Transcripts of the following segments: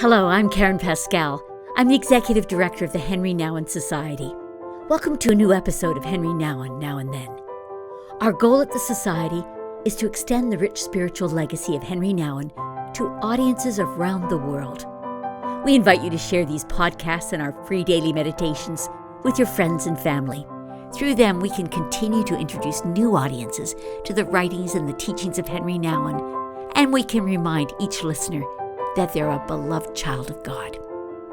Hello, I'm Karen Pascal. I'm the Executive Director of the Henri Nouwen Society. Welcome to a new episode of Henri Nouwen, Now and Then. Our goal at the Society is to extend the rich spiritual legacy of Henri Nouwen to audiences around the world. We invite you to share these podcasts and our free daily meditations with your friends and family. Through them, we can continue to introduce new audiences to the writings and the teachings of Henri Nouwen, and we can remind each listener that they're a beloved child of God.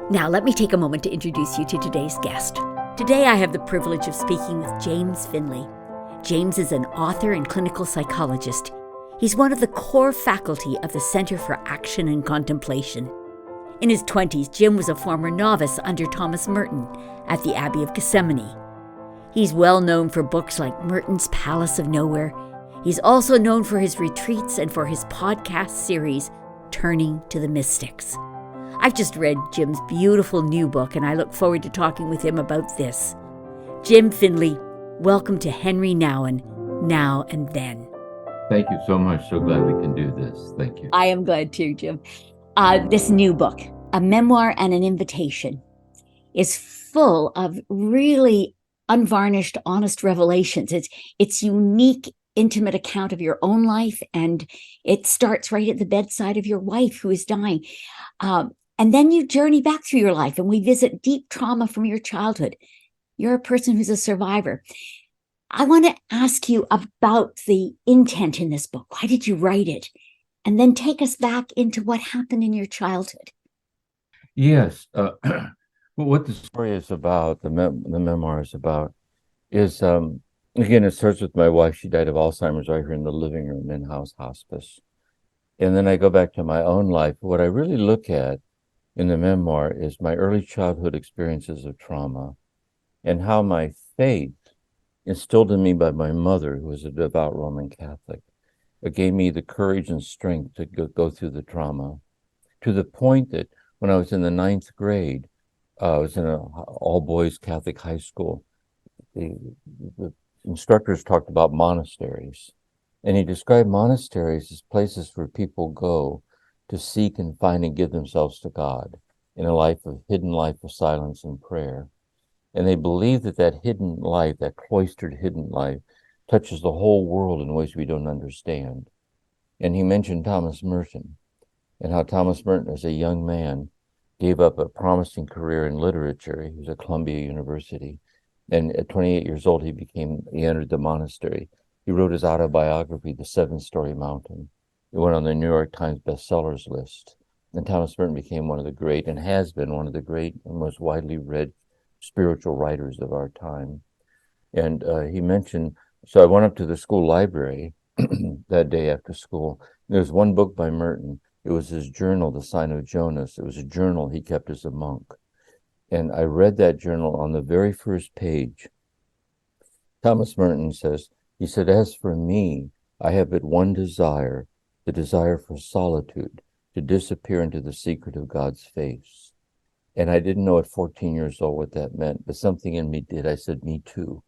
Now, let me take a moment to introduce you to today's guest. Today, I have the privilege of speaking with James Finley. James is an author and clinical psychologist. He's one of the core faculty of the Center for Action and Contemplation. In his 20s, Jim was a former novice under Thomas Merton at the Abbey of Genesee. He's well known for books like Merton's Palace of Nowhere. He's also known for his retreats and for his podcast series, Turning to the Mystics. I've just read Jim's beautiful new book, and I look forward to talking with him about this. Jim Finley, welcome to Henri Nouwen, Now and Then. Thank you so much. So glad we can do this. Thank you. I am glad too, Jim. This new book, A Memoir and an Invitation, is full of really unvarnished, honest revelations. It's unique, intimate account of your own life, and it starts right at the bedside of your wife who is dying. And then you journey back through your life, and we visit deep trauma from your childhood. You're a person who's a survivor. I want to ask you about the intent in this book. Why did you write it? And then take us back into what happened in your childhood. Yes. What the story is about, the memoir is about, is, again, it starts with my wife. She died of Alzheimer's right here in the living room, in-house hospice. And then I go back to my own life. What I really look at in the memoir is my early childhood experiences of trauma and how my faith, instilled in me by my mother, who was a devout Roman Catholic, gave me the courage and strength to go through the trauma, to the point that when I was in the 9th grade, I was in an all-boys Catholic high school. The instructors talked about monasteries, and he described monasteries as places where people go to seek and find and give themselves to God in a hidden life of silence and prayer. And they believe that hidden life, that cloistered hidden life, touches the whole world in ways we don't understand. And he mentioned Thomas Merton, and how Thomas Merton, as a young man, gave up a promising career in literature. He was at Columbia University. And at 28 years old, he entered the monastery. He wrote his autobiography, The Seven-Story Mountain. It went on the New York Times bestsellers list. And Thomas Merton became one of the great, and has been one of the great and most widely read spiritual writers of our time. And he mentioned, so I went up to the school library that day after school. There was one book by Merton. It was his journal, The Sign of Jonas. It was a journal he kept as a monk. And I read that journal. On the very first page, Thomas Merton says, he said, "As for me, I have but one desire, the desire for solitude, to disappear into the secret of God's face." And I didn't know at 14 years old what that meant, but something in me did. I said, me too.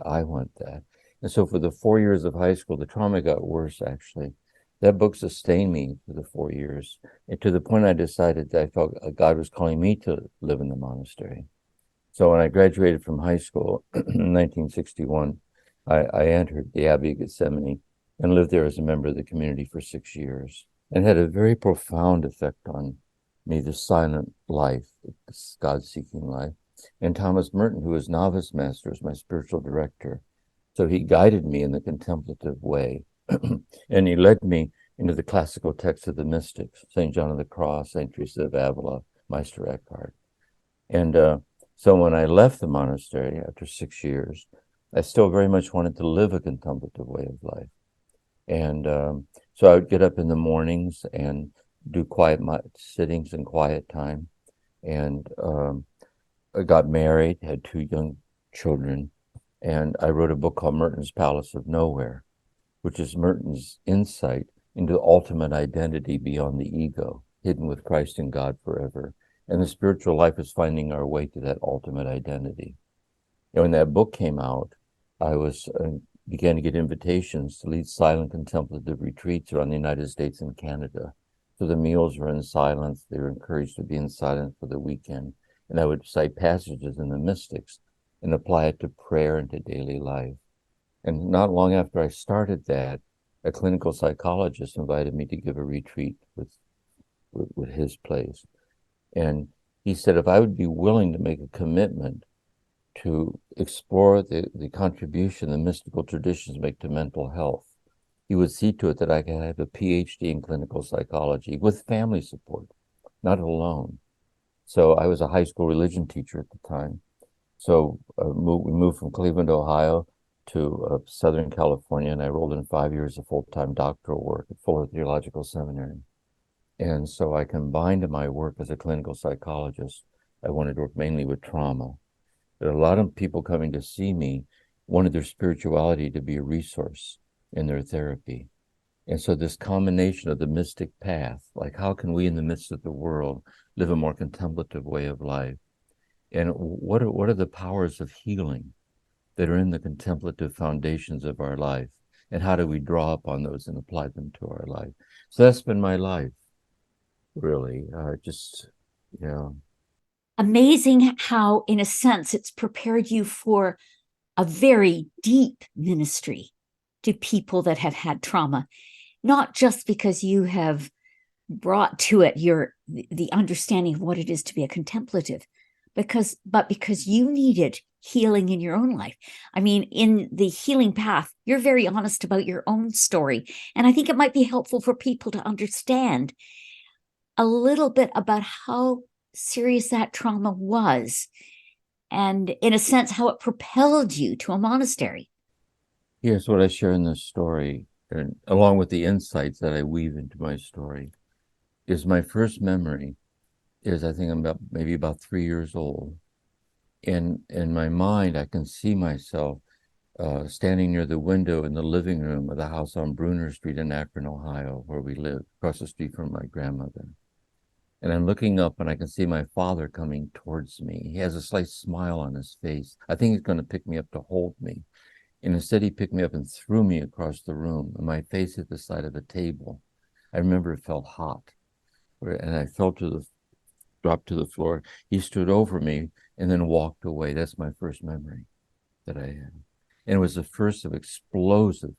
I want that. And so for the 4 years of high school, the trauma got worse, actually. That book sustained me for the 4 years, and to the point I decided that I felt God was calling me to live in the monastery. So when I graduated from high school in 1961, I entered the Abbey of Gethsemane and lived there as a member of the community for 6 years, and had a very profound effect on me, the silent life, this God-seeking life. And Thomas Merton, who was novice master, was my spiritual director. So he guided me in the contemplative way. And he led me into the classical texts of the mystics, St. John of the Cross, St. Teresa of Avila, Meister Eckhart. And so when I left the monastery after 6 years, I still very much wanted to live a contemplative way of life. And so I would get up in the mornings and do quiet sittings and quiet time. And I got married, had 2 young children, and I wrote a book called Merton's Palace of Nowhere, which is Merton's insight into ultimate identity beyond the ego, hidden with Christ and God forever. And the spiritual life is finding our way to that ultimate identity. And when that book came out, I began to get invitations to lead silent contemplative retreats around the United States and Canada. So the meals were in silence. They were encouraged to be in silence for the weekend. And I would cite passages in the mystics and apply it to prayer and to daily life. And not long after I started that, a clinical psychologist invited me to give a retreat with his place. And he said if I would be willing to make a commitment to explore the contribution the mystical traditions make to mental health, he would see to it that I could have a PhD in clinical psychology with family support, not alone. So I was a high school religion teacher at the time. So we moved from Cleveland, Ohio to Southern California, and I rolled in 5 years of full-time doctoral work at Fuller Theological Seminary. And so I combined my work as a clinical psychologist. I wanted to work mainly with trauma. But a lot of people coming to see me wanted their spirituality to be a resource in their therapy. And so this combination of the mystic path, like how can we in the midst of the world live a more contemplative way of life? And what are the powers of healing that are in the contemplative foundations of our life? And how do we draw upon those and apply them to our life? So that's been my life, really. Amazing how, in a sense, it's prepared you for a very deep ministry to people that have had trauma, not just because you have brought to it the understanding of what it is to be a contemplative, but because you needed healing in your own life. I mean, in the Healing Path, you're very honest about your own story. And I think it might be helpful for people to understand a little bit about how serious that trauma was, and in a sense, how it propelled you to a monastery. Here's what I share in this story, and along with the insights that I weave into my story, is my first memory is I think I'm maybe about 3 years old. In my mind, I can see myself standing near the window in the living room of the house on Bruner Street in Akron, Ohio, where we live, across the street from my grandmother. And I'm looking up and I can see my father coming towards me. He has a slight smile on his face. I think he's going to pick me up to hold me. And instead, he picked me up and threw me across the room, and my face hit the side of a table. I remember it felt hot, and I dropped to the floor. He stood over me and then walked away. That's my first memory that I had. And it was the first of explosive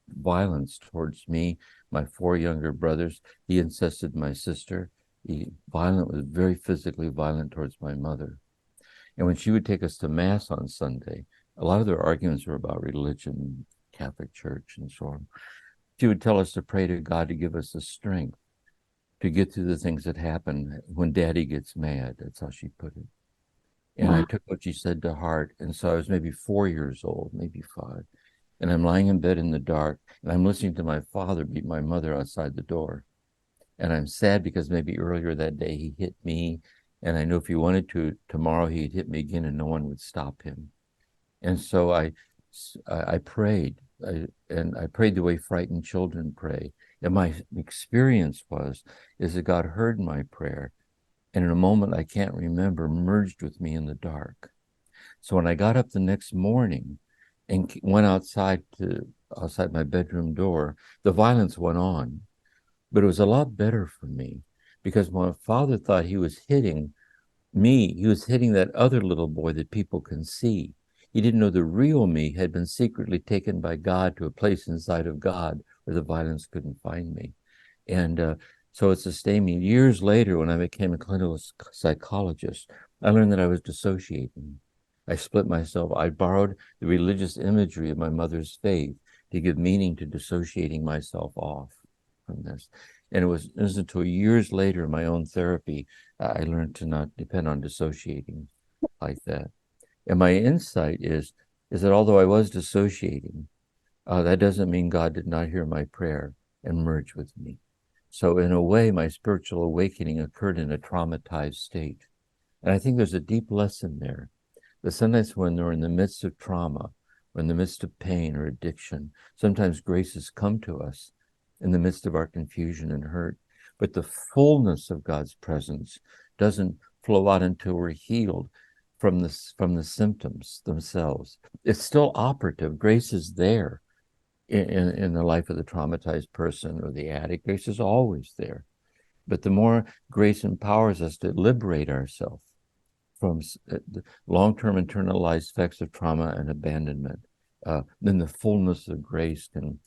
violence towards me, my 4 younger brothers. He incested my sister. He was very physically violent towards my mother. And when she would take us to Mass on Sunday, a lot of their arguments were about religion, Catholic Church, and so on. She would tell us to pray to God to give us the strength to get through the things that happen when Daddy gets mad. That's how she put it. And I took what she said to heart. And so I was maybe 4 years old, maybe 5. And I'm lying in bed in the dark, and I'm listening to my father beat my mother outside the door. And I'm sad because maybe earlier that day he hit me. And I know if he wanted to, tomorrow he'd hit me again and no one would stop him. And so I prayed, and I prayed the way frightened children pray. And my experience is that God heard my prayer, and in a moment I can't remember, merged with me in the dark. So when I got up the next morning and went outside my bedroom door, the violence went on, but it was a lot better for me because my father thought he was hitting me. He was hitting that other little boy that people can see. He didn't know the real me had been secretly taken by God to a place inside of God where the violence couldn't find me. And so it sustained me. Years later, when I became a clinical psychologist, I learned that I was dissociating. I split myself. I borrowed the religious imagery of my mother's faith to give meaning to dissociating myself off from this. And it was until years later in my own therapy, I learned to not depend on dissociating like that. And my insight is that although I was dissociating, that doesn't mean God did not hear my prayer and merge with me. So in a way, my spiritual awakening occurred in a traumatized state. And I think there's a deep lesson there. That sometimes when we're in the midst of trauma, or in the midst of pain or addiction, sometimes graces come to us in the midst of our confusion and hurt. But the fullness of God's presence doesn't flow out until we're healed from the symptoms themselves. It's still operative. Grace is there in the life of the traumatized person or the addict. Grace is always there. But the more grace empowers us to liberate ourselves from the long-term internalized effects of trauma and abandonment, then the fullness of grace can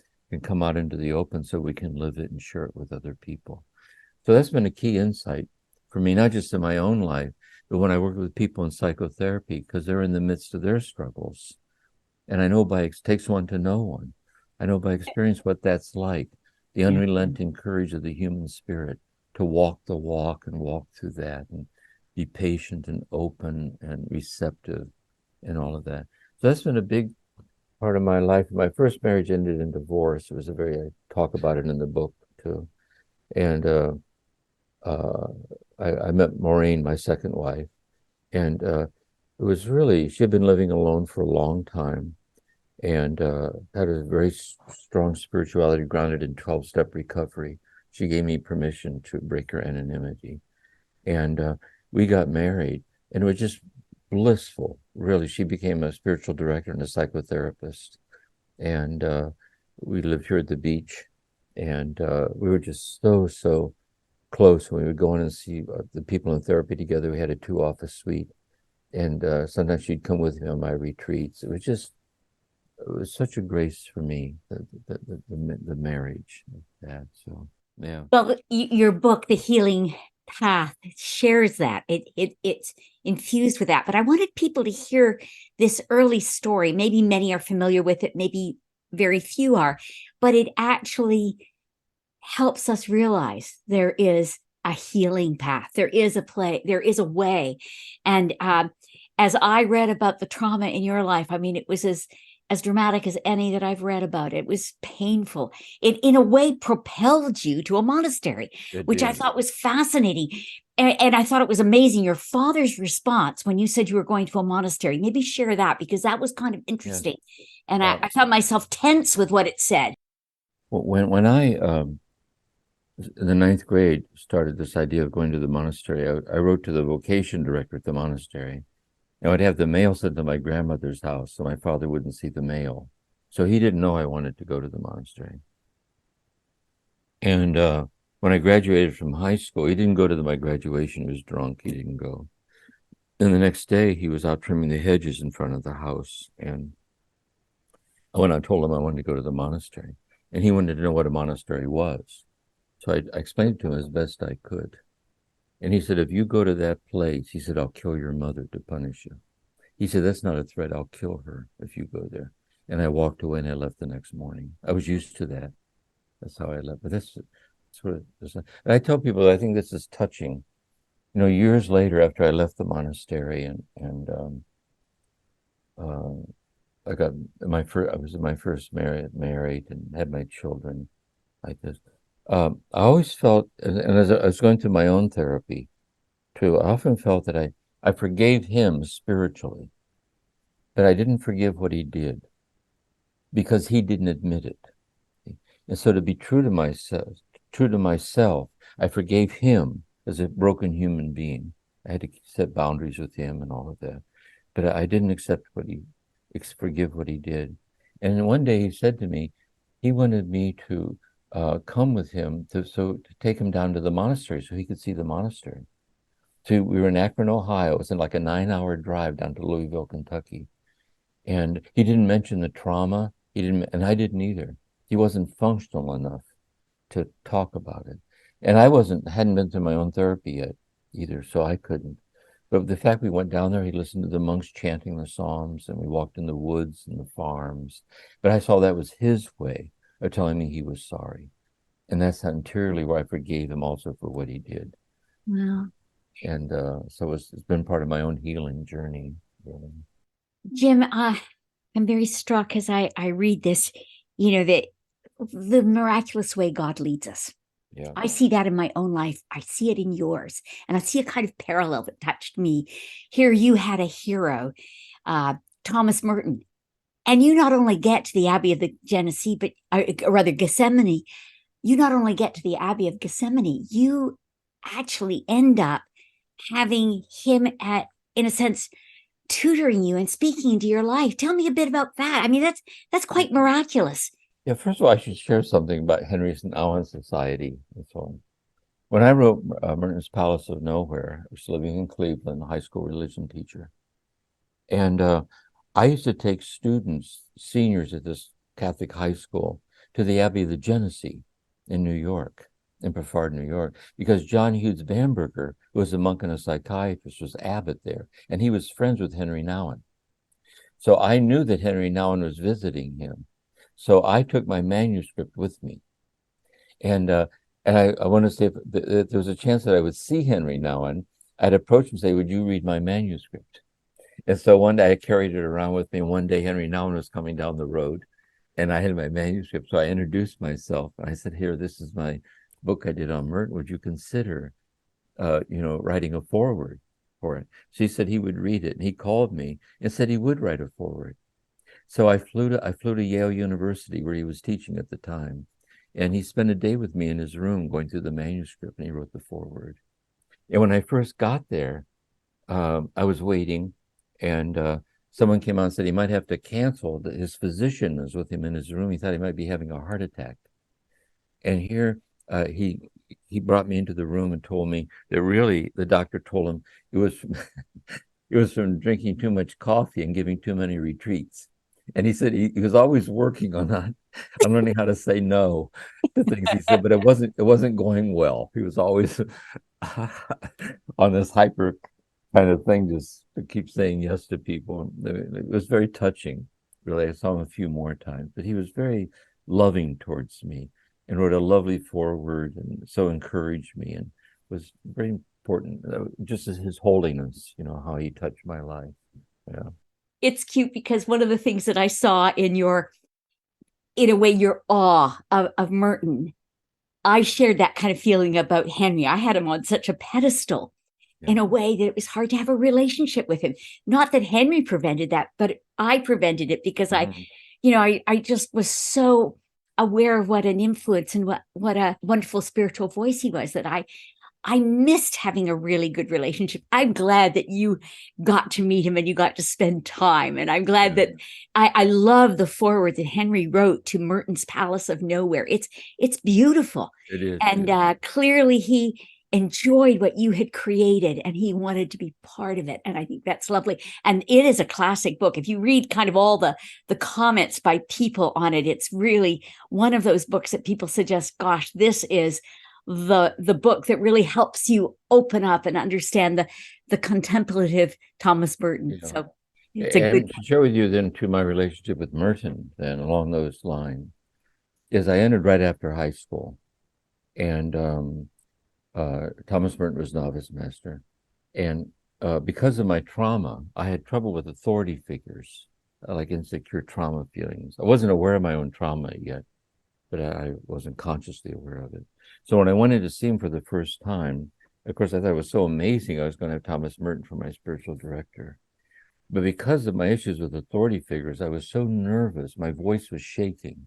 come out into the open so we can live it and share it with other people. So that's been a key insight for me, not just in my own life, but when I work with people in psychotherapy, because they're in the midst of their struggles. And I know it takes one to know one. I know by experience what that's like, the unrelenting courage of the human spirit to walk the walk and walk through that and be patient and open and receptive and all of that. So that's been a big part of my life. My first marriage ended in divorce. It was I talk about it in the book too. And I met Maureen, my second wife, and it was really, she had been living alone for a long time and had a very strong spirituality grounded in 12-step recovery. She gave me permission to break her anonymity. And we got married, and it was just blissful, really. She became a spiritual director and a psychotherapist. And we lived here at the beach, and we were just so close. When we would go in and see the people in therapy together, we had a 2-office suite. And sometimes she'd come with me on my retreats. It was such a grace for me, the marriage of that. So, yeah. Well, your book, The Healing Path, shares that. It's infused with that. But I wanted people to hear this early story. Maybe many are familiar with it, maybe very few are, but it actually helps us realize there is a healing path. There is a way. And as I read about the trauma in your life, I mean, it was as dramatic as any that I've read about. It was painful. It, in a way, propelled you to a monastery, which I thought was fascinating. And I thought it was amazing. Your father's response when you said you were going to a monastery, maybe share that, because that was kind of interesting. Yes. And I found myself tense with what it said. When I, in the 9th grade, started this idea of going to the monastery, I wrote to the vocation director at the monastery. And I'd have the mail sent to my grandmother's house so my father wouldn't see the mail. So he didn't know I wanted to go to the monastery. And when I graduated from high school, he didn't go to my graduation. He was drunk. He didn't go. And the next day, he was out trimming the hedges in front of the house. And I went out and told him I wanted to go to the monastery. And he wanted to know what a monastery was. So I explained to him as best I could. And he said, if you go to that place, he said, I'll kill your mother to punish you. He said, that's not a threat. I'll kill her if you go there. And I walked away and I left the next morning. I was used to that. That's how I left. But that's sort of, and I tell people, I think this is touching. You know, years later, after I left the monastery and I got I was in my first married and had my children like this. I always felt, and as I was going through my own therapy too, I often felt that I forgave him spiritually, but I didn't forgive what he did because he didn't admit it. And so to be true to myself, I forgave him as a broken human being. I had to set boundaries with him and all of that, but I didn't forgive what he did. And one day he said to me, he wanted me to come with him to take him down to the monastery so he could see the monastery. So we were in Akron, Ohio. It was in like a 9-hour drive down to Louisville, Kentucky. And he didn't mention the trauma. And I didn't either. He wasn't functional enough to talk about it. And I hadn't been through my own therapy yet either, so I couldn't. But the fact we went down there, he listened to the monks chanting the Psalms, and we walked in the woods and the farms. But I saw that was his way of telling me he was sorry. And that's interiorly where I forgave him also for what he did. Wow. And so it's been part of my own healing journey. Really. Jim, I'm very struck as I read this, that the miraculous way God leads us. Yeah. I see that in my own life. I see it in yours. And I see a kind of parallel that touched me. Here you had a hero, Thomas Merton. And you not only get to the Abbey of the Genesee, but or rather Gethsemane, you not only get to the Abbey of Gethsemane, you actually end up having him in a sense, tutoring you and speaking into your life. Tell me a bit about that. I mean, that's quite miraculous. Yeah, first of all, I should share something about Henri Nouwen Society and so on. When I wrote Merton's Palace of Nowhere, I was living in Cleveland, a high school religion teacher. And I used to take students, seniors at this Catholic high school, to the Abbey of the Genesee in New York, in Brevard, New York, because John Hughes Bamberger, who was a monk and a psychiatrist, was abbot there, and he was friends with Henri Nouwen. So I knew that Henri Nouwen was visiting him. So I took my manuscript with me. And I want to say if there was a chance that I would see Henri Nouwen, I'd approach him and say, would you read my manuscript? And so one day I carried it around with me. And one day Henri Nouwen was coming down the road and I had my manuscript. So I introduced myself. I said, here, this is my book I did on Merton. Would you consider, writing a foreword for it? So he said he would read it. And he called me and said he would write a foreword. So I flew to Yale University, where he was teaching at the time. And he spent a day with me in his room going through the manuscript, and he wrote the foreword. And when I first got there, I was waiting, and someone came out and said he might have to cancel. His physician was with him in his room. He thought he might be having a heart attack. And here he brought me into the room and told me that really the doctor told him it was it was from drinking too much coffee and giving too many retreats. And he said he was always working on learning how to say no to things. He said, but it wasn't going well. He was always on this hyper kind of thing, just to keep saying yes to people. It was very touching, really. I saw him a few more times, but he was very loving towards me and wrote a lovely foreword and so encouraged me and was very important. Just as his holiness, how he touched my life. Yeah. It's cute because one of the things that I saw in your awe of Merton, I shared that kind of feeling about Henry. I had him on such a pedestal in a way that it was hard to have a relationship with him. Not that Henry prevented that, but I prevented it because I just was so aware of what an influence and what a wonderful spiritual voice he was, that I missed having a really good relationship. I'm glad that you got to meet him and you got to spend time. And I'm glad that I love the foreword that Henry wrote to Merton's Palace of Nowhere. It's beautiful. It is. And clearly he enjoyed what you had created and he wanted to be part of it. And I think that's lovely. And it is a classic book. If you read kind of all the comments by people on it, it's really one of those books that people suggest, gosh, this is the book that really helps you open up and understand the contemplative Thomas Merton. Yeah. So it's a good to share with you then to my relationship with Merton then along those lines is I ended right after high school, and Thomas Merton was novice master, and because of my trauma, I had trouble with authority figures, like insecure trauma feelings. I wasn't aware of my own trauma yet, but I wasn't consciously aware of it. So when I went in to see him for the first time, of course, I thought it was so amazing I was going to have Thomas Merton for my spiritual director. But because of my issues with authority figures, I was so nervous. My voice was shaking.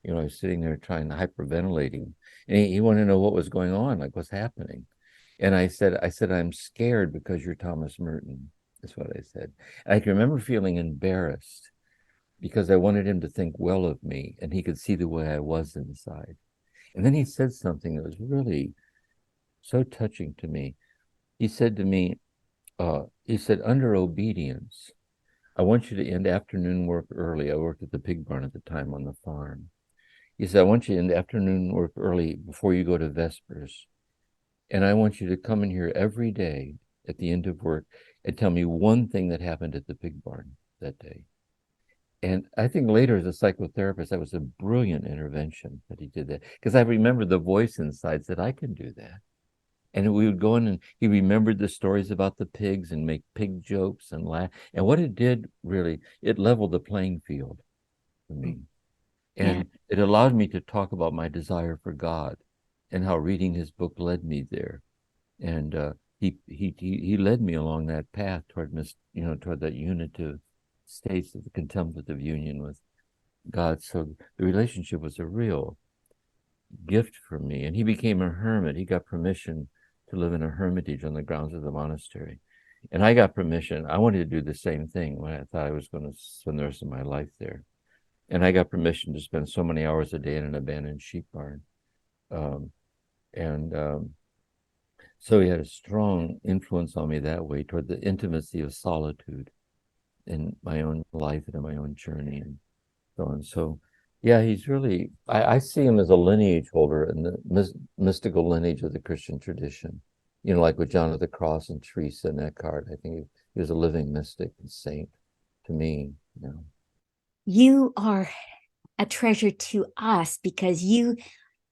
I was sitting there trying to hyperventilating. And he wanted to know what was going on, like what's happening. And I said, I'm scared because you're Thomas Merton. That's what I said. And I can remember feeling embarrassed because I wanted him to think well of me and he could see the way I was inside. And then he said something that was really so touching to me. He said to me, under obedience, I want you to end afternoon work early. I worked at the pig barn at the time on the farm. He said, I want you to end afternoon work early before you go to Vespers. And I want you to come in here every day at the end of work and tell me one thing that happened at the pig barn that day. And I think later as a psychotherapist, that was a brilliant intervention that he did that. Because I remember the voice inside said, I can do that. And we would go in and he remembered the stories about the pigs and make pig jokes and laugh. And what it did really, it leveled the playing field for me. And it allowed me to talk about my desire for God and how reading his book led me there. And he led me along that path toward that unitive states of the contemplative union with God. So the relationship was a real gift for me. And he became a hermit. He got permission to live in a hermitage on the grounds of the monastery. And I got permission. I wanted to do the same thing when I thought I was going to spend the rest of my life there. And I got permission to spend so many hours a day in an abandoned sheep barn. So he had a strong influence on me that way toward the intimacy of solitude in my own life and in my own journey and so on. So, yeah, he's really, I see him as a lineage holder in the mystical lineage of the Christian tradition. You know, like with John of the Cross and Teresa and Eckhart. I think he was a living mystic and saint to me. You know. You are a treasure to us because you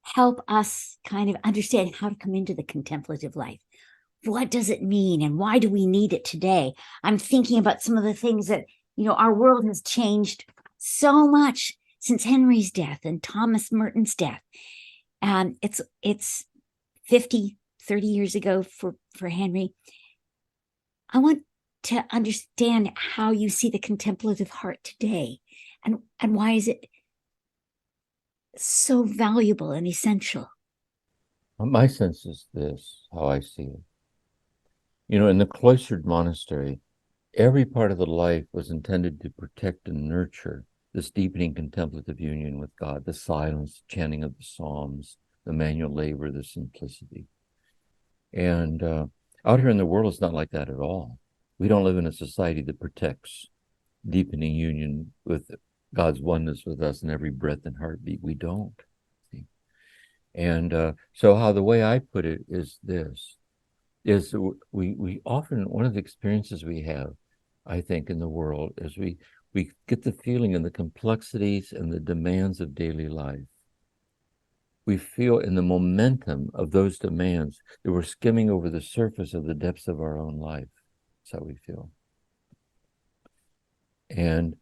help us kind of understand how to come into the contemplative life. What does it mean and why do we need it today? I'm thinking about some of the things that, our world has changed so much since Henry's death and Thomas Merton's death. It's 50, 30 years ago for Henry. I want to understand how you see the contemplative heart today and why is it so valuable and essential? My sense is this, how I see it. You know, in the cloistered monastery, every part of the life was intended to protect and nurture this deepening contemplative union with God, the silence, chanting of the Psalms, the manual labor, the simplicity. And out here in the world, it's not like that at all. We don't live in a society that protects deepening union with God's oneness with us in every breath and heartbeat. We don't. See? And so how the way I put it is this, is we often, one of the experiences we have, I think, in the world is we get the feeling in the complexities and the demands of daily life. We feel in the momentum of those demands that we're skimming over the surface of the depths of our own life. That's how we feel. And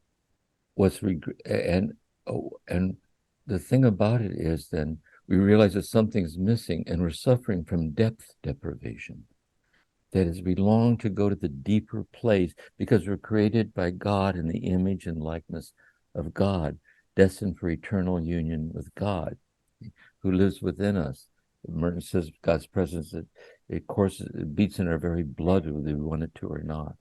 and the thing about it is then we realize that something's missing and we're suffering from depth deprivation. That is, we long to go to the deeper place because we're created by God in the image and likeness of God, destined for eternal union with God, who lives within us. Merton says God's presence, it beats in our very blood, whether we want it to or not.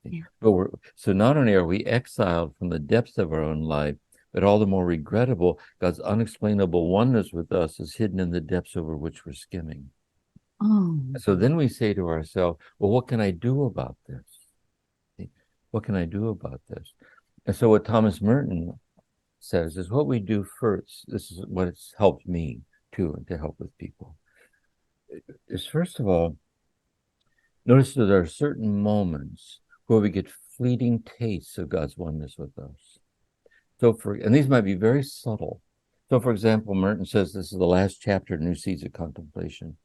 Yeah. But so not only are we exiled from the depths of our own life, but all the more regrettable, God's unexplainable oneness with us is hidden in the depths over which we're skimming. Oh. So then we say to ourselves, well, what can I do about this? What can I do about this? And so what Thomas Merton says is what we do first, this is what it's helped me too, and to help with people, is first of all, notice that there are certain moments where we get fleeting tastes of God's oneness with us. And these might be very subtle. So for example, Merton says, this is the last chapter, New Seeds of Contemplation.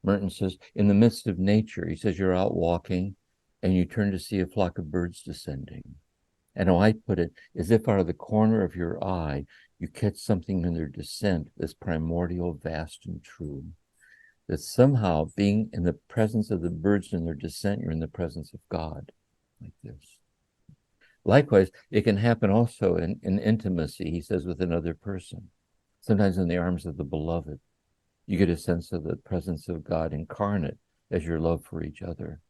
Merton says, in the midst of nature, he says, you're out walking and you turn to see a flock of birds descending. And how I put it, as if out of the corner of your eye, you catch something in their descent that's primordial, vast, and true. That somehow, being in the presence of the birds in their descent, you're in the presence of God, like this. Likewise, it can happen also in intimacy, he says, with another person. Sometimes in the arms of the beloved, you get a sense of the presence of God incarnate as your love for each other.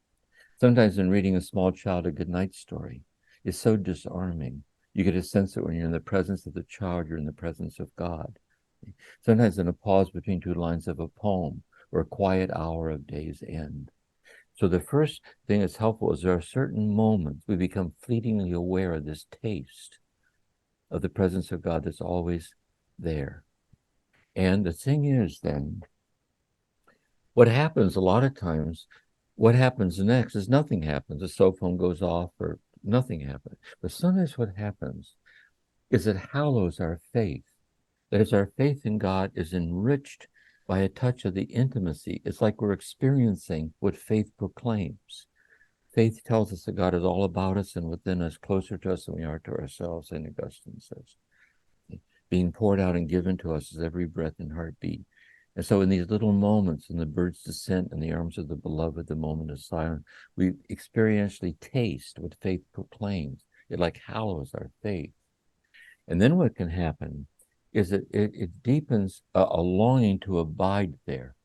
Sometimes in reading a small child a goodnight story, it's so disarming. You get a sense that when you're in the presence of the child, you're in the presence of God. Sometimes in a pause between two lines of a poem or a quiet hour of day's end. So the first thing that's helpful is there are certain moments we become fleetingly aware of this taste of the presence of God that's always there. And the thing is then, what happens a lot of times, what happens next is nothing happens. The cell phone goes off or nothing happens. But sometimes what happens is it hallows our faith. That is, our faith in God is enriched by a touch of the intimacy. It's like we're experiencing what faith proclaims. Faith tells us that God is all about us and within us, closer to us than we are to ourselves, St. Augustine says. Being poured out and given to us is every breath and heartbeat. And so in these little moments, in the bird's descent in the arms of the beloved, the moment of silence, we experientially taste what faith proclaims. It like hallows our faith. And then what can happen is that it deepens a longing to abide there.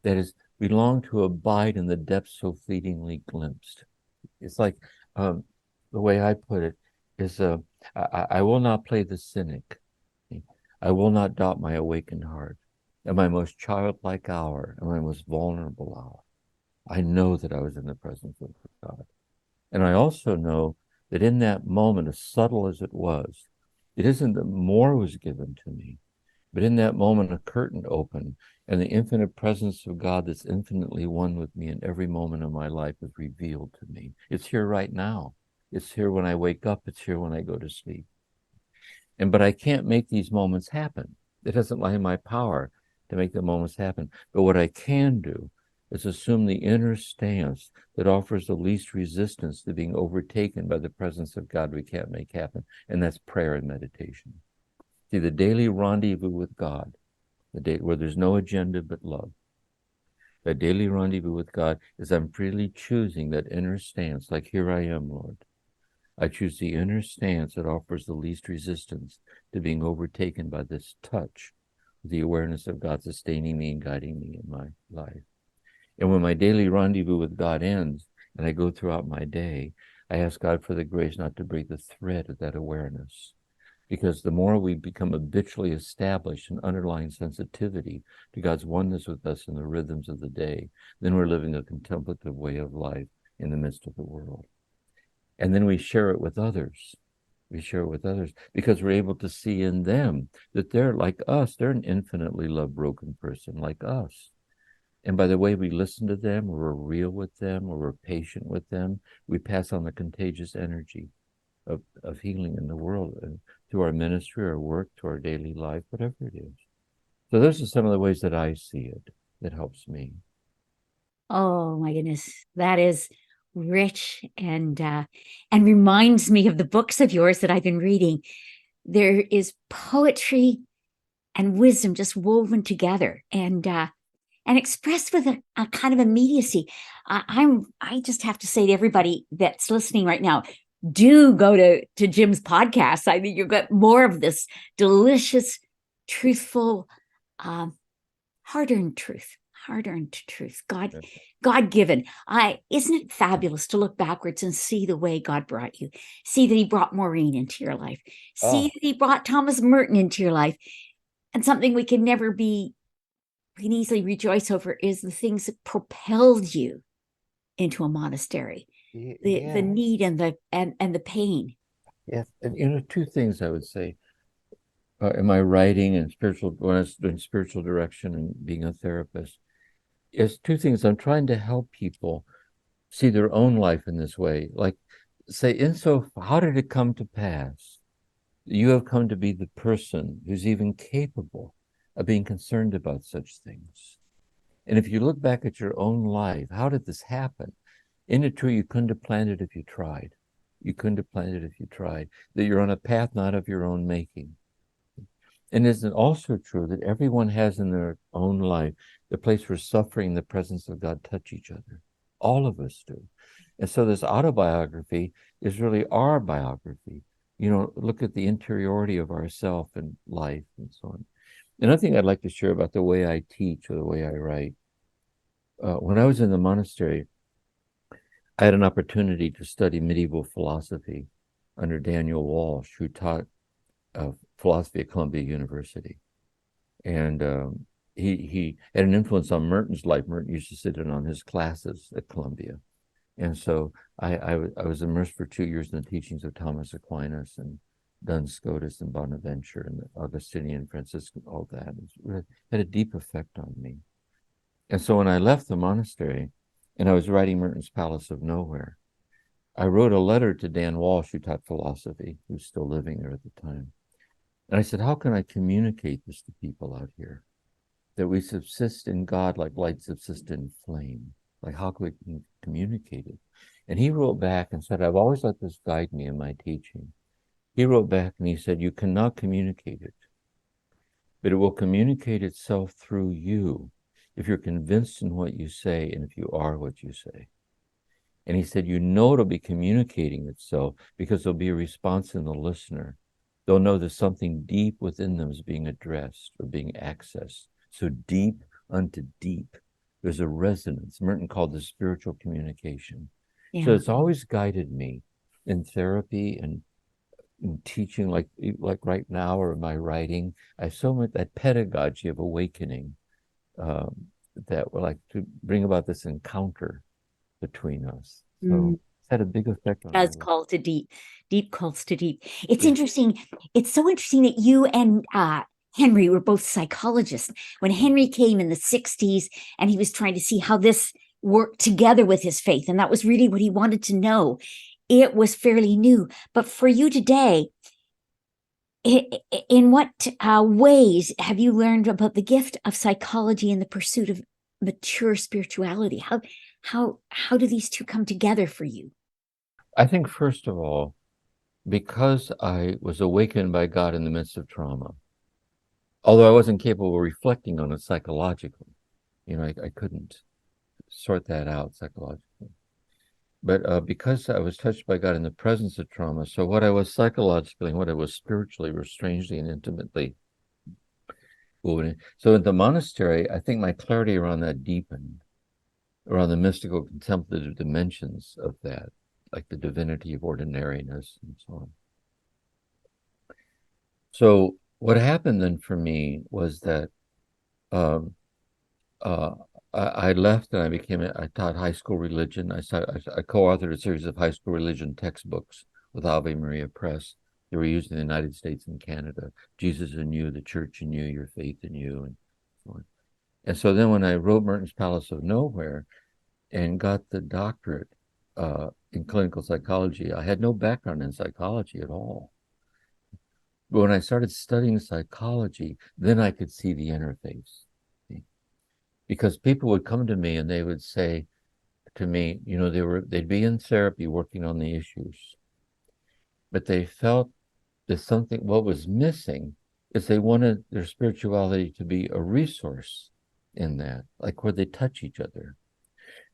That is, we long to abide in the depths so fleetingly glimpsed. It's like, the way I put it is, I will not play the cynic. I will not doubt my awakened heart, at my most childlike hour, and my most vulnerable hour. I know that I was in the presence of God. And I also know that in that moment, as subtle as it was, it isn't that more was given to me, but in that moment, a curtain opened, and the infinite presence of God that's infinitely one with me in every moment of my life is revealed to me. It's here right now. It's here when I wake up. It's here when I go to sleep. But I can't make these moments happen. It doesn't lie in my power to make the moments happen. But what I can do is assume the inner stance that offers the least resistance to being overtaken by the presence of God we can't make happen. And that's prayer and meditation. See, the daily rendezvous with God, the day where there's no agenda but love. That daily rendezvous with God is I'm freely choosing that inner stance, like, here I am, Lord. I choose the inner stance that offers the least resistance to being overtaken by this touch, the awareness of God sustaining me and guiding me in my life. And when my daily rendezvous with God ends and I go throughout my day, I ask God for the grace not to break the thread of that awareness. Because the more we become habitually established an underlying sensitivity to God's oneness with us in the rhythms of the day, then we're living a contemplative way of life in the midst of the world. And then we share it with others. We share it with others because we're able to see in them that they're like us. They're an infinitely love broken person like us. And by the way we listen to them, or we're real with them, or we're patient with them, we pass on the contagious energy of healing in the world, and through our ministry, our work, to our daily life, whatever it is. So those are some of the ways that I see it that helps me. Oh my goodness, that is rich and reminds me of the books of yours that I've been reading. There is poetry and wisdom just woven together and expressed with a kind of immediacy. I just have to say to everybody that's listening right now, do go to Jim's podcast. I think you'll get more of this delicious, truthful, hard-earned truth. Hard-earned truth, God-given. Isn't it fabulous to look backwards and see the way God brought you? See that He brought Maureen into your life. See that He brought Thomas Merton into your life. And something we can easily rejoice over is the things that propelled you into a monastery. The need and the pain. Yes, and two things I would say. In my writing and when I was doing spiritual direction and being a therapist, is two things. I'm trying to help people see their own life in this way. Like, say, how did it come to pass? You have come to be the person who's even capable of being concerned about such things. And if you look back at your own life, how did this happen? Isn't it true you couldn't have planned it if you tried? You couldn't have planned it if you tried. That you're on a path not of your own making. And isn't it also true that everyone has in their own life the place where suffering and the presence of God touch each other? All of us do. And so this autobiography is really our biography. Look at the interiority of ourself and life and so on. Another thing I'd like to share about the way I teach or the way I write. When I was in the monastery, I had an opportunity to study medieval philosophy under Daniel Walsh, who taught philosophy at Columbia University. And he had an influence on Merton's life. Merton used to sit in on his classes at Columbia. And so I was immersed for 2 years in the teachings of Thomas Aquinas and Duns Scotus and Bonaventure and the Augustinian, Franciscan, all that. It had a deep effect on me. And so when I left the monastery and I was writing Merton's Palace of Nowhere, I wrote a letter to Dan Walsh, who taught philosophy, who's still living there at the time. And I said, how can I communicate this to people out here? That we subsist in God like light subsists in flame. Like, how can we communicate it? And he wrote back and said, I've always let this guide me in my teaching. He wrote back and he said, you cannot communicate it, but it will communicate itself through you if you're convinced in what you say and if you are what you say. And he said, it'll be communicating itself because there'll be a response in the listener. They'll know there's something deep within them is being addressed or being accessed. So deep unto deep. There's a resonance. Merton called this spiritual communication. Yeah. So it's always guided me in therapy and in teaching, like right now, or my writing. I have so much that pedagogy of awakening that would like to bring about this encounter between us. So it's had a big effect on Does my life. call to deep calls to deep. It's Yeah. interesting. It's so interesting that you and Henry were both psychologists. When Henry came in the 60s and he was trying to see how this worked together with his faith, and that was really what he wanted to know, it was fairly new. But for you today, in what ways have you learned about the gift of psychology and the pursuit of mature spirituality? How do these two come together for you? I think, first of all, because I was awakened by God in the midst of trauma, although I wasn't capable of reflecting on it psychologically, I couldn't sort that out psychologically. But because I was touched by God in the presence of trauma, so what I was psychologically and what I was spiritually were strangely and intimately woven. So at the monastery, I think my clarity around that deepened, around the mystical contemplative dimensions of that, like the divinity of ordinariness and so on. So what happened then for me was that um, uh, I left and I taught high school religion. I co-authored a series of high school religion textbooks with Ave Maria Press. They were used in the United States and Canada. Jesus in You, the Church in You, Your Faith in You, and so on. And so then when I wrote Merton's Palace of Nowhere and got the doctorate in clinical psychology, I had no background in psychology at all. But when I started studying psychology, then I could see the interface. Because people would come to me and they would say to me, they'd be in therapy working on the issues, but they felt that what was missing is they wanted their spirituality to be a resource in that, like where they touch each other.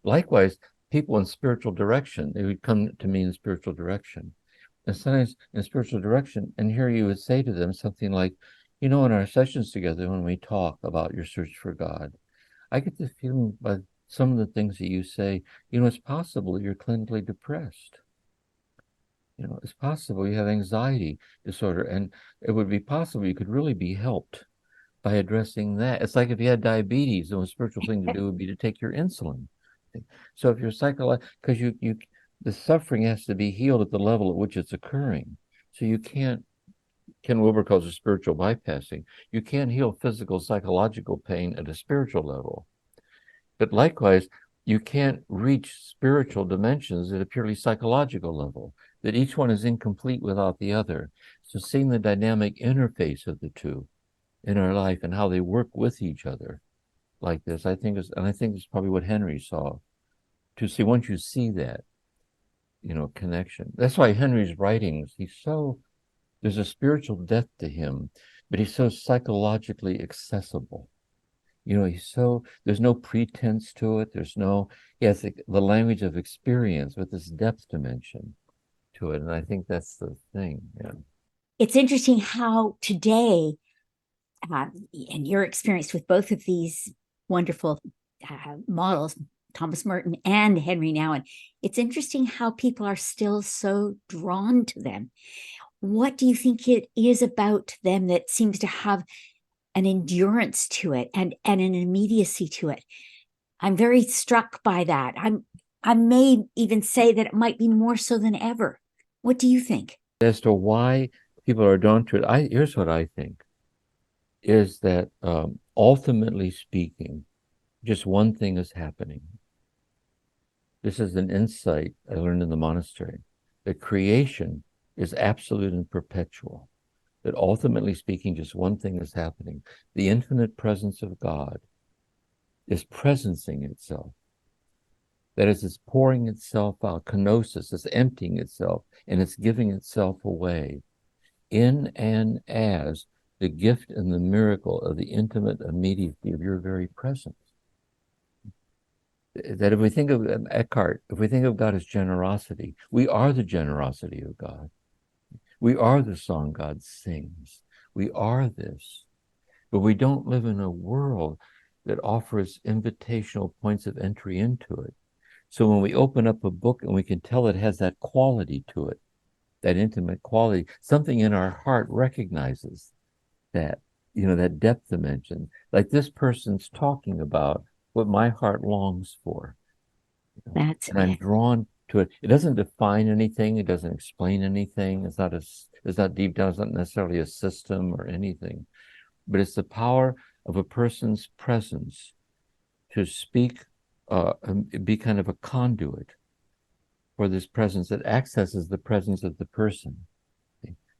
Likewise, people in spiritual direction, they would come to me in spiritual direction. And sometimes in spiritual direction, and here you would say to them something like, in our sessions together, when we talk about your search for God, I get the feeling by some of the things that you say, it's possible you're clinically depressed. It's possible you have anxiety disorder, and it would be possible you could really be helped by addressing that. It's like if you had diabetes, the most spiritual thing to do would be to take your insulin. So if you're because the suffering has to be healed at the level at which it's occurring. So you can't, Ken Wilber calls it spiritual bypassing. You can't heal physical, psychological pain at a spiritual level. But likewise, you can't reach spiritual dimensions at a purely psychological level, that each one is incomplete without the other. So seeing the dynamic interface of the two in our life and how they work with each other like this, I think is probably what Henry saw. To see, once you see that, connection. That's why Henry's writings, there's a spiritual depth to him, but he's so psychologically accessible. There's no pretense to it. He has the language of experience with this depth dimension to it. And I think that's the thing. Yeah. It's interesting how today, and your experience with both of these wonderful models, Thomas Merton and Henri Nouwen, it's interesting how people are still so drawn to them. What do you think it is about them that seems to have an endurance to it and an immediacy to it? I'm very struck by that. I may even say that it might be more so than ever. What do you think? As to why people are drawn to it, here's what I think, is that ultimately speaking, just one thing is happening. This is an insight I learned in the monastery, that creation is absolute and perpetual. That ultimately speaking, just one thing is happening. The infinite presence of God is presencing itself. That is, it's pouring itself out. Kenosis is emptying itself, and it's giving itself away in and as the gift and the miracle of the intimate immediacy of your very presence. That if we think of Eckhart, if we think of God as generosity, we are the generosity of God. We are the song God sings. We are this. But we don't live in a world that offers invitational points of entry into it. So when we open up a book and we can tell it has that quality to it, that intimate quality, something in our heart recognizes that, that depth dimension. Like this person's talking about what my heart longs for. That's And I'm it. drawn to it. It doesn't define anything. It doesn't explain anything. It's not deep down. It's not necessarily a system or anything, but it's the power of a person's presence to speak, and be kind of a conduit for this presence that accesses the presence of the person.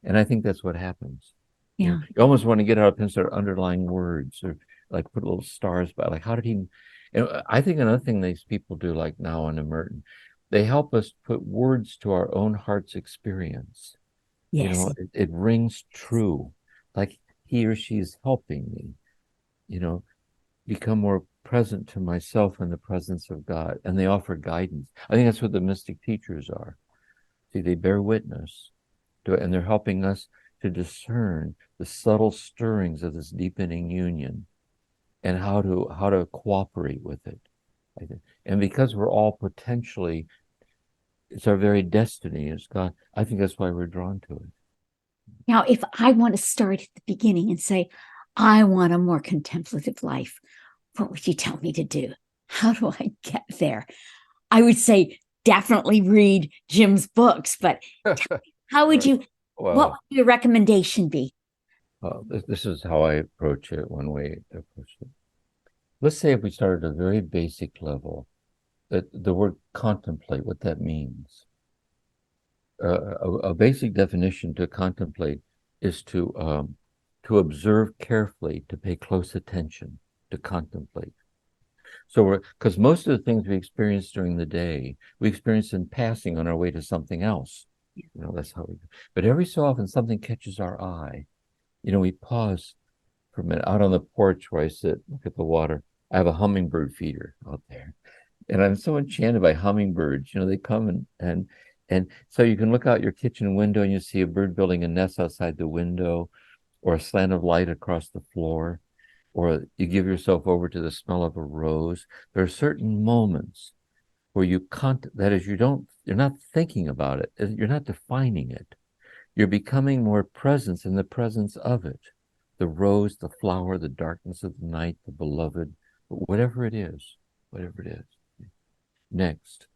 And I think that's what happens. Yeah. You almost want to get out and start underlying words or like put little stars by, like, how did he? And I think another thing these people do, like Nouwen and Merton, they help us put words to our own heart's experience. Yes. It rings true, like he or she is helping me, become more present to myself in the presence of God. And they offer guidance. I think that's what the mystic teachers are. See, they bear witness to it, and they're helping us to discern the subtle stirrings of this deepening union and how to cooperate with it. And because we're all potentially, it's our very destiny as God, I think that's why we're drawn to it. Now, if I want to start at the beginning and say, I want a more contemplative life, what would you tell me to do? How do I get there? I would say definitely read Jim's books, but how would you, what Well, would your recommendation be? this is how I approach it, one way to approach it. Let's say if we start at a very basic level, that the word contemplate, what that means. A basic definition to contemplate is to observe carefully, to pay close attention, to contemplate. So because most of the things we experience during the day, we experience in passing on our way to something else. That's how we do. But every so often something catches our eye. We pause for a minute out on the porch where I sit, look at the water. I have a hummingbird feeder out there. And I'm so enchanted by hummingbirds. They come and so you can look out your kitchen window and you see a bird building a nest outside the window, or a slant of light across the floor, or you give yourself over to the smell of a rose. There are certain moments where that is, you're not thinking about it. You're not defining it. You're becoming more present in the presence of it. The rose, the flower, the darkness of the night, the beloved, whatever it is, whatever it is. Next,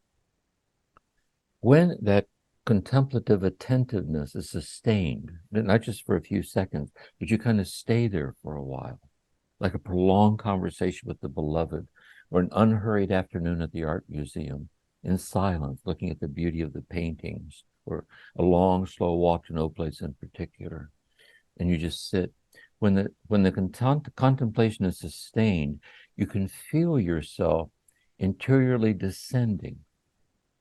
when that contemplative attentiveness is sustained, not just for a few seconds, but you kind of stay there for a while, like a prolonged conversation with the beloved, or an unhurried afternoon at the art museum, in silence, looking at the beauty of the paintings, or a long, slow walk to no place in particular, and you just sit. When the contemplation is sustained, you can feel yourself interiorly descending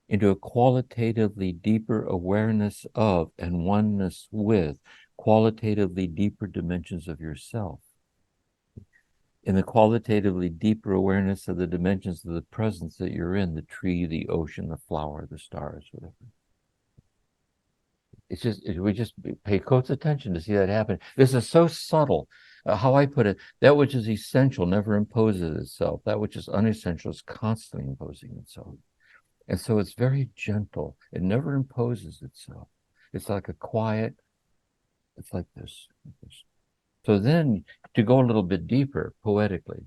into a qualitatively deeper awareness of and oneness with qualitatively deeper dimensions of yourself. In the qualitatively deeper awareness of the dimensions of the presence that you're in, the tree, the ocean, the flower, the stars, whatever. We just pay close attention to see that happen. This is so subtle. How I put it, that which is essential never imposes itself. That which is unessential is constantly imposing itself. And so it's very gentle. It never imposes itself. It's like a quiet, it's like this. So then, to go a little bit deeper, poetically,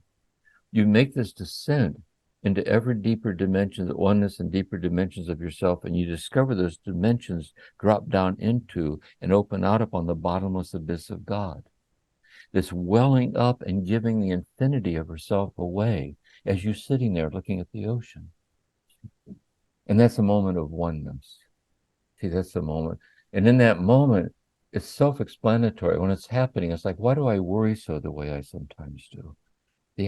you make this descent into ever deeper dimensions of oneness and deeper dimensions of yourself, and you discover those dimensions drop down into and open out upon the bottomless abyss of God. This welling up and giving the infinity of herself away as you're sitting there looking at the ocean. And that's a moment of oneness. See, that's the moment. And in that moment, it's self-explanatory. When it's happening, it's like, why do I worry so the way I sometimes do?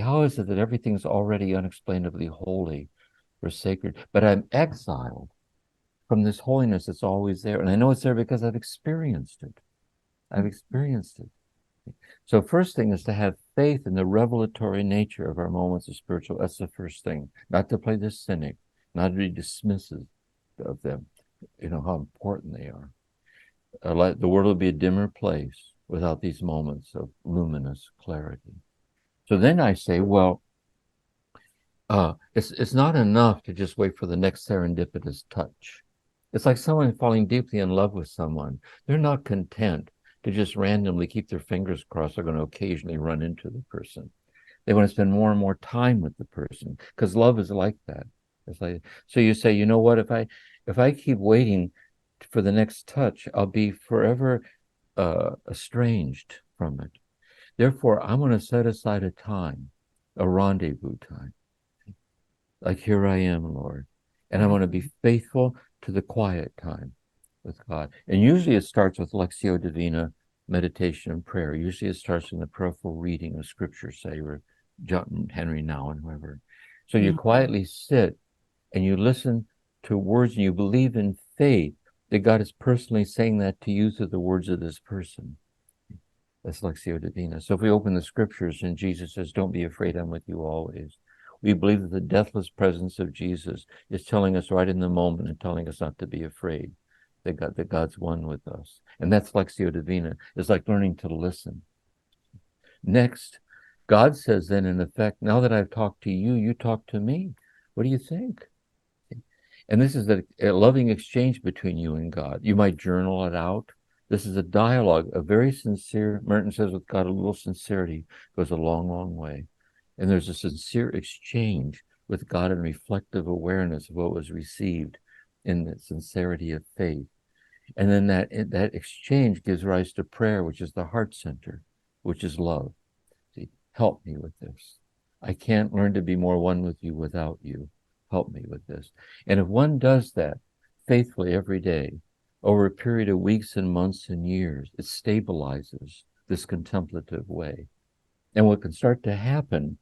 How is it that everything's already unexplainably holy or sacred, but I'm exiled from this holiness that's always there? And I know it's there because I've experienced it. I've experienced it. So first thing is to have faith in the revelatory nature of our moments of spiritual. That's the first thing. Not to play the cynic, not to be dismissive of them, how important they are. The world would be a dimmer place without these moments of luminous clarity. So then I say, well, it's not enough to just wait for the next serendipitous touch. It's like someone falling deeply in love with someone. They're not content to just randomly keep their fingers crossed. They're going to occasionally run into the person. They want to spend more and more time with the person, because love is like that. It's like, so you say, you know what, if I keep waiting for the next touch, I'll be forever estranged from it. Therefore, I'm going to set aside a time, a rendezvous time. Like, here I am, Lord. And I want to be faithful to the quiet time with God. And usually it starts with Lectio Divina, meditation and prayer. Usually it starts in the prayerful reading of scripture, say, or Henri Nouwen, whoever. So you quietly sit and you listen to words, and you believe in faith that God is personally saying that to you through the words of this person. That's Lectio Divina. So if we open the scriptures and Jesus says, don't be afraid, I'm with you always. We believe that the deathless presence of Jesus is telling us right in the moment and telling us not to be afraid, that God's one with us. And that's Lectio Divina. It's like learning to listen. Next, God says then, in effect, now that I've talked to you, you talk to me. What do you think? And this is a loving exchange between you and God. You might journal it out. This is a dialogue, a very sincere, Merton says, with God, a little sincerity goes a long, long way. And there's a sincere exchange with God and reflective awareness of what was received in the sincerity of faith. And then that exchange gives rise to prayer, which is the heart center, which is love. See, help me with this. I can't learn to be more one with you without you. Help me with this. And if one does that faithfully every day, over a period of weeks and months and years, it stabilizes this contemplative way. And what can start to happen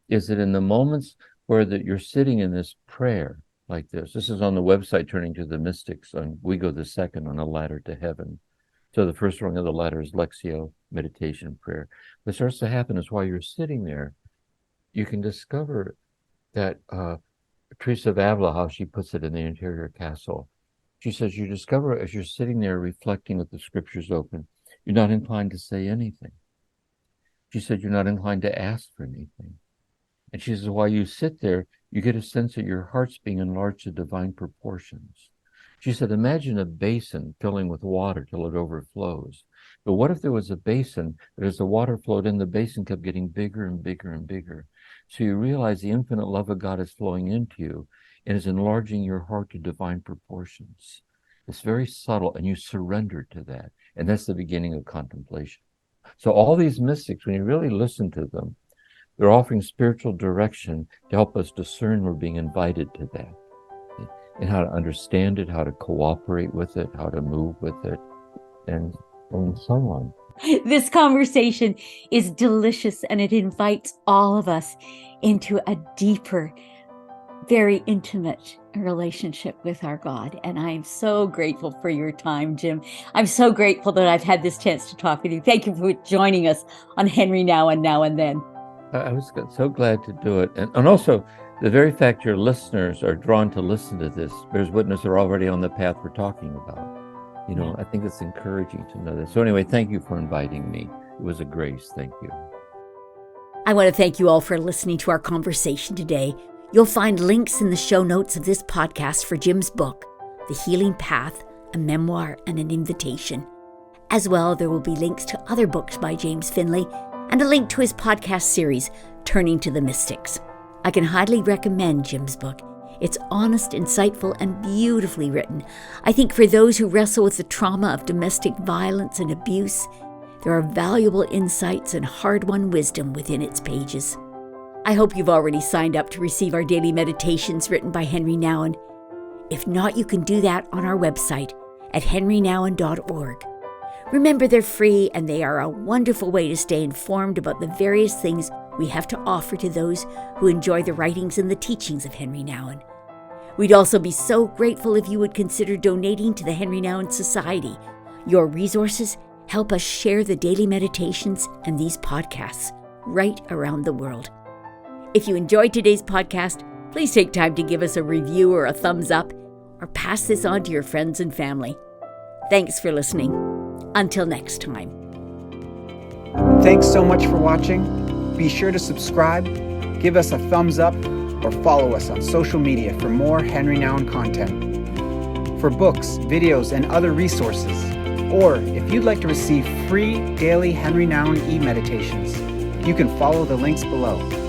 is that in the moments where you're sitting in this prayer like this is on the website, Turning to the Mystics, and we go the second on a ladder to heaven. So the first rung of the ladder is Lectio, meditation, prayer. What starts to happen is while you're sitting there, you can discover that Teresa of Avila, how she puts it in the Interior Castle, she says, you discover as you're sitting there reflecting with the scriptures open, you're not inclined to say anything. She said, you're not inclined to ask for anything. And she says, while you sit there, you get a sense that your heart's being enlarged to divine proportions. She said, imagine a basin filling with water till it overflows. But what if there was a basin that as the water flowed in, the basin kept getting bigger and bigger and bigger? So you realize the infinite love of God is flowing into you and is enlarging your heart to divine proportions. It's very subtle, and you surrender to that. And that's the beginning of contemplation. So all these mystics, when you really listen to them, they're offering spiritual direction to help us discern we're being invited to that, and how to understand it, how to cooperate with it, how to move with it, and so on. This conversation is delicious, and it invites all of us into a deeper, very intimate relationship with our God. And I am so grateful for your time, Jim. I'm so grateful that I've had this chance to talk with you. Thank you for joining us on Henri Nouwen, Now and Then. I was so glad to do it. And also, the very fact your listeners are drawn to listen to this bears witness they're already on the path we're talking about. You know, I think it's encouraging to know this. So anyway, thank you for inviting me. It was a grace. Thank you. I want to thank you all for listening to our conversation today. You'll find links in the show notes of this podcast for Jim's book, The Healing Path, a Memoir and an Invitation. As well, there will be links to other books by James Finley and a link to his podcast series, Turning to the Mystics. I can highly recommend Jim's book. It's honest, insightful, and beautifully written. I think for those who wrestle with the trauma of domestic violence and abuse, there are valuable insights and hard-won wisdom within its pages. I hope you've already signed up to receive our daily meditations written by Henri Nouwen. If not, you can do that on our website at henrinouwen.org. Remember, they're free, and they are a wonderful way to stay informed about the various things we have to offer to those who enjoy the writings and the teachings of Henri Nouwen. We'd also be so grateful if you would consider donating to the Henri Nouwen Society. Your resources help us share the daily meditations and these podcasts right around the world. If you enjoyed today's podcast, please take time to give us a review or a thumbs up, or pass this on to your friends and family. Thanks for listening. Until next time. Thanks so much for watching. Be sure to subscribe, give us a thumbs up, or follow us on social media for more Henri Nouwen content. For books, videos, and other resources, or if you'd like to receive free daily Henri Nouwen e-meditations, You can follow the links below.